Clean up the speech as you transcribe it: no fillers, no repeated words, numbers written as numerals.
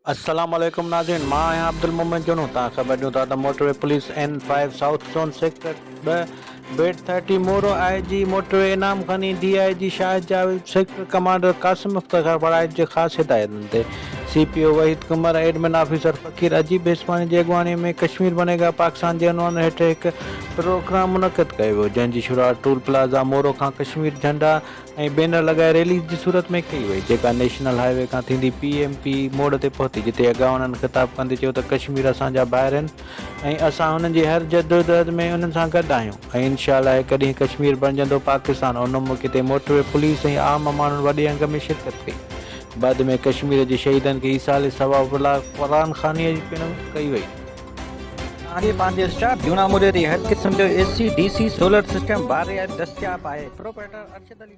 अस्सलाम वालेकुम नाज़रीन, मां आहियां अब्दुल मोमिन जुनू। तव्हां ख़बर ॾियूं था त motorway police N5 south zone sector 2 beat 30 Moro IG motorway इनाम खनी DIG Shahid Javed sector commander Qasim Muftakhar बड़ाइज जे ख़ासि हिदायतनि ते CPO Waheed Kumar admin officer Faqir Ajeeb हेसवानी जी अॻुवानी में कश्मीर बनेगा पाकिस्तान जे अनवान हेठि हिकु प्रोग्राम मुनक़िद कयो वियो, जंहिं जी शुरूआति टूल प्लाज़ा मोरो खां कश्मीर झंडा ऐं बैनर लॻाए रैली जी सूरत में कई वई, जेका नेशनल हाईवे खां थींदी PMP मोड़ ते पहुती, जिते अॻां उन्हनि ख़िताब कंदे चयो त कश्मीर असांजा ॿाहिरि आहिनि ऐं असां उन्हनि जी हर जदोजहद में उन्हनि सां गॾु आहियूं ऐं इंशाअल्लाह कॾहिं कश्मीर बणिजंदो पाकिस्तान। उन मौक़े ते मोटरवे पुलिस ऐं आम माण्हुनि वॾे अंग में शिरकत कई। बाद में कश्मीर जे शहीदनि खे ईसाल सवाब क़ुरान ख़ानीअ जी पिणु कई वई। पंहिंजे स्टाफ जूना मुरे हर क़िस्म जो AC DC सोलर सिस्टम बारे दस्तियाब आहे। प्रोपराइटर अरशद अली।